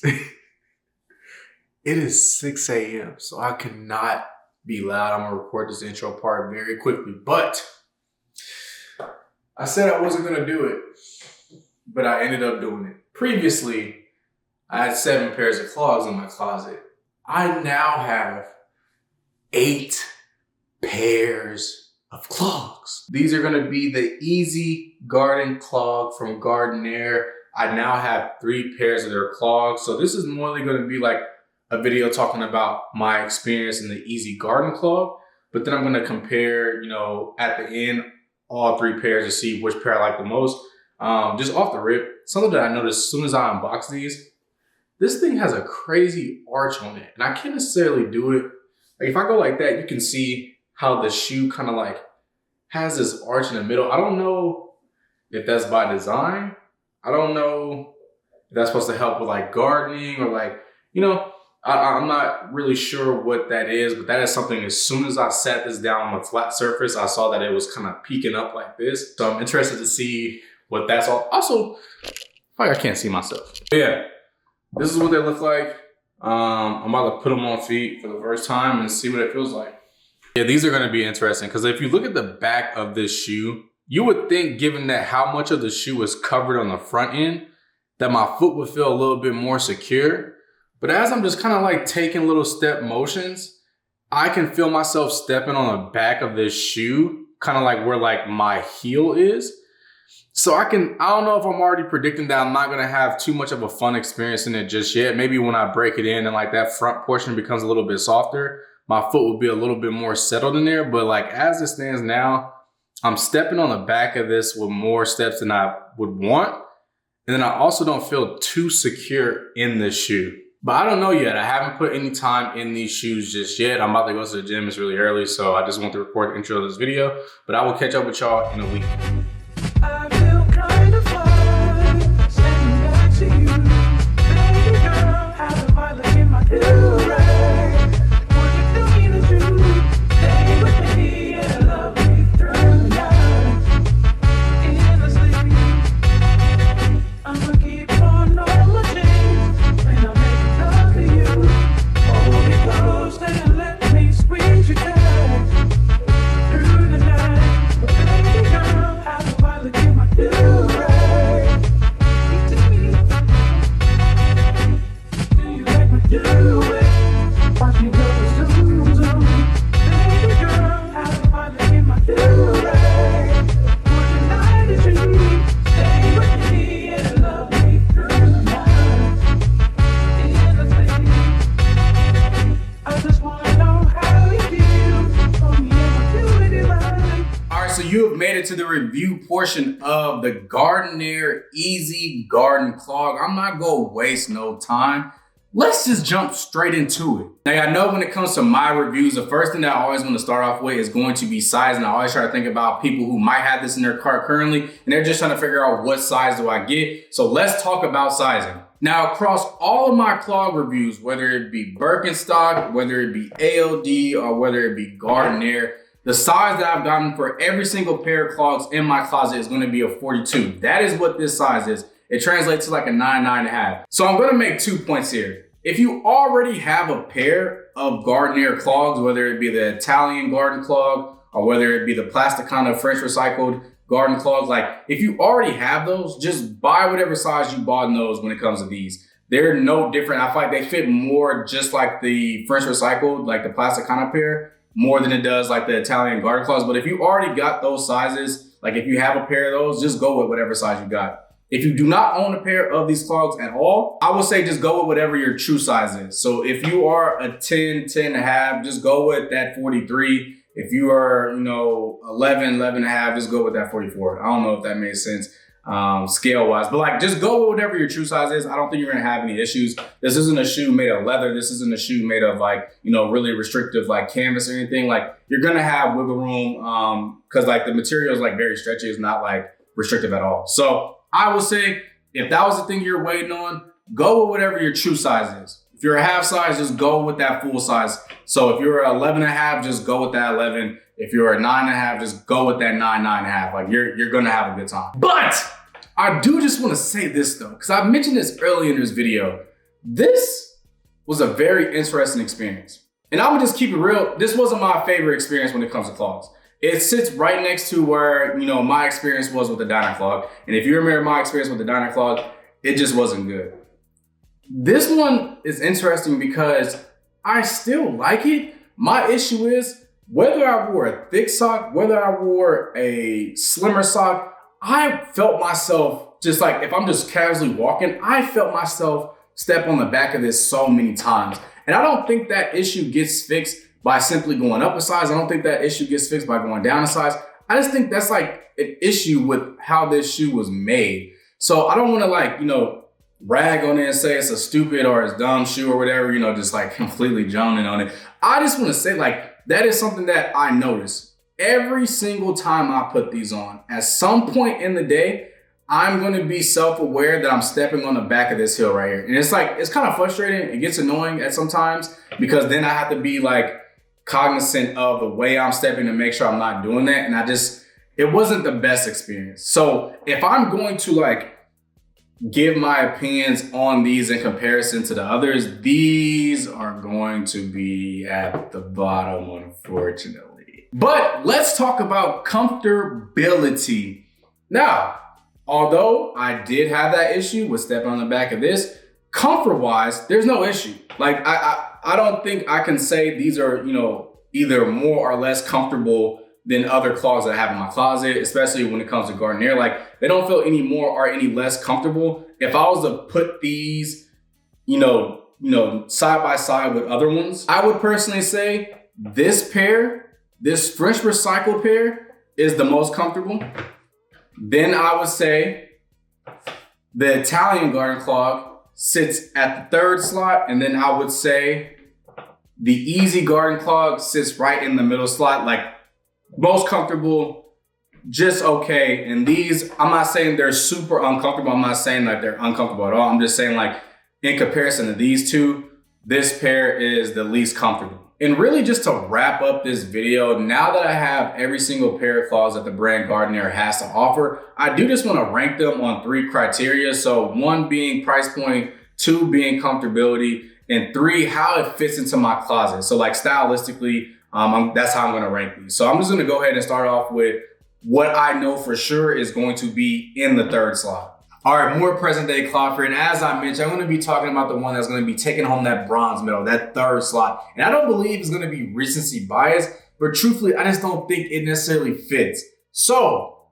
It is 6 a.m. so I cannot be loud. I'm gonna record this intro part very quickly, but I said I wasn't gonna do it, but I ended up doing it. Previously, I had 7 pairs of clogs in my closet. I now have 8 pairs of clogs. These are gonna be the Easy Garden Clog from Gardenheir. I now have 3 pairs of their clogs. So this is more going to be like a video talking about my experience in the Easy Garden Clog, but then I'm going to compare, at the end, all 3 pairs to see which pair I like the most. Just off the rip, something that I noticed as soon as I unbox these, this thing has a crazy arch on it. And I can't necessarily do it. Like if I go like that, you can see how the shoe kind of like has this arch in the middle. I don't know if that's by design. I don't know if that's supposed to help with like gardening or like, I'm not really sure what that is, but that is something as soon as I sat this down on a flat surface, I saw that it was kind of peeking up like this. So I'm interested to see what that's all. Also, I can't see myself. But yeah, this is what they look like. I'm about to put them on feet for the first time and see what it feels like. Yeah, these are gonna be interesting because if you look at the back of this shoe, you would think, given that how much of the shoe is covered on the front end, that my foot would feel a little bit more secure. But as I'm just kind of like taking little step motions, I can feel myself stepping on the back of this shoe, kind of like where like my heel is. So I don't know if I'm already predicting that I'm not gonna have too much of a fun experience in it just yet. Maybe when I break it in and like that front portion becomes a little bit softer, my foot will be a little bit more settled in there. But like as it stands now, I'm stepping on the back of this with more steps than I would want. And then I also don't feel too secure in this shoe. But I don't know yet. I haven't put any time in these shoes just yet. I'm about to go to the gym. It's really early, so I just want to record the intro of this video. But I will catch up with y'all in a week. I feel kind of fine, standing next to you. Baby girl, have a violet in my do-rag. Would you feel me to do? Stay with me and love me through the night. Endlessly, I'ma keep on all the things when I make love to you. Hold me close and let me squeeze you tight through the night. Baby girl, have a violet in my do-rag. Do you like my do-rag? Watch me go zoom, zoom. Baby girl, have a violet in my do-rag. Would you like to dream? Stay with me and love me through the night. Endlessly, I just wanna know how you feel. Tell me if I do it right. All right, so you have made it to the review portion of the Gardenheir Easy Garden Clog. I'm not gonna waste no time. Let's just jump straight into it. Now, I know when it comes to my reviews, the first thing that I always want to start off with is going to be size. And I always try to think about people who might have this in their cart currently, and they're just trying to figure out what size do I get. So let's talk about sizing. Now, across all of my clog reviews, whether it be Birkenstock, whether it be ALD, or whether it be Gardenheir, the size that I've gotten for every single pair of clogs in my closet is going to be a 42. That is what this size is. It translates to like a 9.5. So I'm going to make 2 points here. If you already have a pair of Gardenheir clogs, whether it be the Italian garden clog or whether it be the Plasticana French recycled garden clogs, like if you already have those, just buy whatever size you bought in those when it comes to these. They're no different. I feel like they fit more just like the French recycled, like the Plasticana pair, more than it does like the Italian garden clogs. But if you already got those sizes, like if you have a pair of those, just go with whatever size you got. If you do not own a pair of these clogs at all, I would say just go with whatever your true size is. So if you are a 10, 10.5, just go with that 43. If you are, 11, 11.5, just go with that 44. I don't know if that makes sense scale wise, but like just go with whatever your true size is. I don't think you're gonna have any issues. This isn't a shoe made of leather. This isn't a shoe made of like, really restrictive like canvas or anything. Like you're gonna have wiggle room because like the material is like very stretchy. It's not like restrictive at all. So I would say if that was the thing you're waiting on, go with whatever your true size is. If you're a half size, just go with that full size. So if you're 11.5, just go with that 11. If you're a 9.5, just go with that 9.5. Like you're gonna have a good time. But I do just want to say this though, because I mentioned this early in this video. This was a very interesting experience. And I would just keep it real. This wasn't my favorite experience when it comes to clogs. It sits right next to where, my experience was with the diner clog. And if you remember my experience with the diner clog, it just wasn't good. This one is interesting because I still like it. My issue is whether I wore a thick sock, whether I wore a slimmer sock, I felt myself just like, if I'm just casually walking, I felt myself step on the back of this so many times. And I don't think that issue gets fixed by simply going up a size. I don't think that issue gets fixed by going down a size. I just think that's like an issue with how this shoe was made. So I don't want to rag on it and say it's a stupid or it's dumb shoe or whatever, just like completely joning on it. I just want to say that is something that I notice every single time I put these on. At some point in the day, I'm going to be self-aware that I'm stepping on the back of this hill right here. And it's kind of frustrating. It gets annoying at sometimes because then I have to be cognizant of the way I'm stepping to make sure I'm not doing that. And it wasn't the best experience. So if I'm going to give my opinions on these in comparison to the others, these are going to be at the bottom, unfortunately. But let's talk about comfortability. Now, although I did have that issue with stepping on the back of this, comfort-wise, there's no issue. I don't think I can say these are, either more or less comfortable than other clogs that I have in my closet, especially when it comes to Gardenheir. They don't feel any more or any less comfortable. If I was to put these, side by side with other ones, I would personally say this French recycled pair is the most comfortable. Then I would say the Italian garden clog sits at the third slot. And then I would say the Easy Garden Clog sits right in the middle slot, most comfortable, just okay. And these, I'm not saying they're super uncomfortable. I'm not saying they're uncomfortable at all. I'm just saying in comparison to these two, this pair is the least comfortable. And really just to wrap up this video, now that I have every single pair of clogs that the brand Gardenheir has to offer, I do just want to rank them on 3 criteria. So 1 being price point, 2 being comfortability, and 3, how it fits into my closet. So stylistically, that's how I'm going to rank these. So I'm just going to go ahead and start off with what I know for sure is going to be in the third slot. All right, more present day clogger. And as I mentioned, I'm going to be talking about the one that's going to be taking home that bronze medal, that third slot. And I don't believe it's going to be recency bias, but truthfully, I just don't think it necessarily fits. So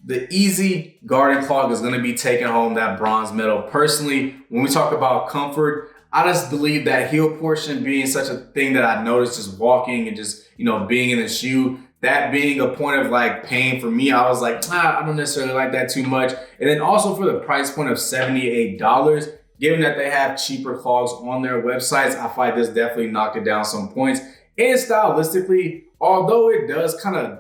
the Easy Garden Clog is going to be taking home that bronze medal. Personally, when we talk about comfort, I just believe that heel portion being such a thing that I noticed just walking and just, being in the shoe, that being a point of pain for me, I was I don't necessarily like that too much. And then also for the price point of $78, given that they have cheaper clogs on their websites, I feel like this definitely knocked it down some points. And stylistically, although it does kind of,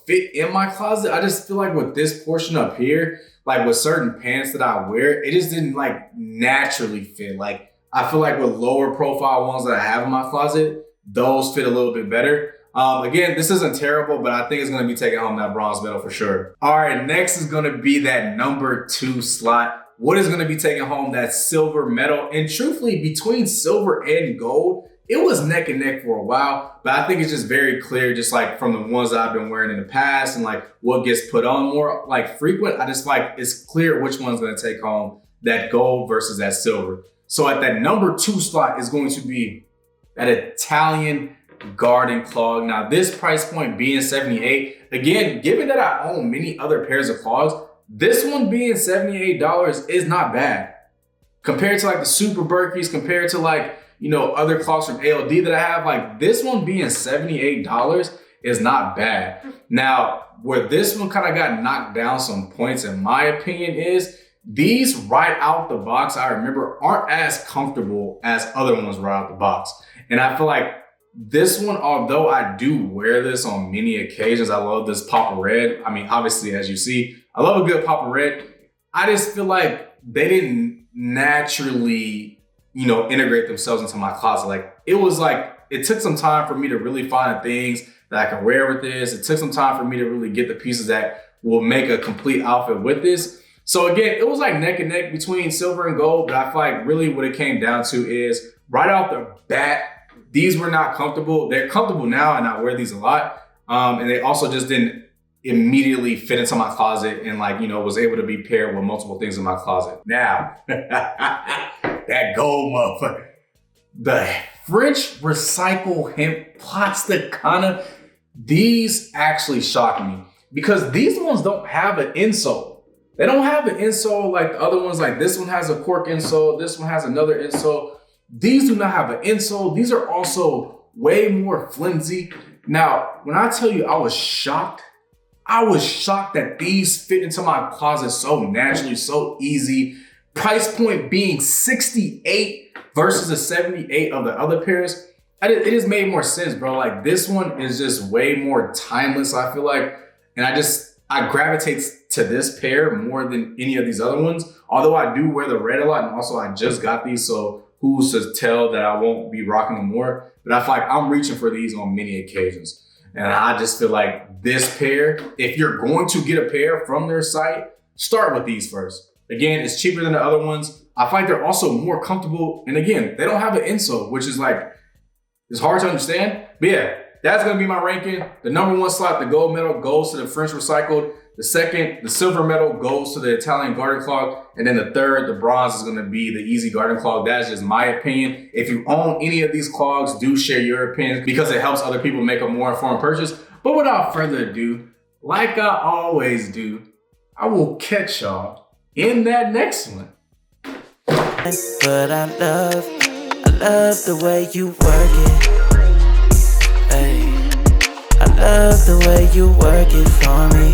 fit in my closet, I just feel like with this portion up here, with certain pants that I wear, it just didn't naturally fit. I feel like with lower profile ones that I have in my closet, those fit a little bit better. Again, this isn't terrible, but I think it's going to be taking home that bronze medal for sure. All right, next is going to be that number 2 slot. What is going to be taking home that silver medal? And truthfully, between silver and gold, it was neck and neck for a while, but I think it's just very clear, just from the ones that I've been wearing in the past and what gets put on more frequent. I just it's clear which one's going to take home that gold versus that silver. So at that number 2 slot is going to be that Italian garden clog. Now this price point being $78, again, given that I own many other pairs of clogs, this one being $78 is not bad. Compared to the Super Berkeys, compared to other clogs from ALD that I have, this one being $78 is not bad. Now, where this one kind of got knocked down some points in my opinion is these right out the box, I remember, aren't as comfortable as other ones right out the box. And I feel like this one, although I do wear this on many occasions, I love this Papa Red. I mean, obviously, as you see, I love a good Papa Red. I just feel like they didn't naturally, integrate themselves into my closet. It took some time for me to really find the things that I can wear with this. It took some time for me to really get the pieces that will make a complete outfit with this. So again, it was like neck and neck between silver and gold, but I feel like really what it came down to is right off the bat, these were not comfortable. They're comfortable now and I wear these a lot. And they also just didn't immediately fit into my closet and like, you know, was able to be paired with multiple things in my closet. Now, that gold motherfucker. The French recycle hemp plasticana, these actually shock me because these ones don't have an insole. They don't have an insole like the other ones. Like this one has a cork insole. This one has another insole. These do not have an insole. These are also way more flimsy. Now, when I tell you I was shocked that these fit into my closet so naturally, so easy. Price point being 68 versus the 78 of the other pairs. It just made more sense, bro. Like this one is just way more timeless, I feel like. And I gravitate to this pair more than any of these other ones. Although I do wear the red a lot and also I just got these, so who's to tell that I won't be rocking them more. But I feel like I'm reaching for these on many occasions. And I just feel like this pair, if you're going to get a pair from their site, start with these first. Again, it's cheaper than the other ones. I find they're also more comfortable. And again, they don't have an insole, which is like, it's hard to understand. But yeah, that's gonna be my ranking. The number one slot, the gold medal, goes to the French recycled. The second, the silver medal, goes to the Italian garden clog. And then the third, the bronze, is gonna be the Easy Garden Clog. That's just my opinion. If you own any of these clogs, do share your opinions because it helps other people make a more informed purchase. But without further ado, like I always do, I will catch y'all in that next one. But I love the way you work it. Ay, I love the way you work it for me.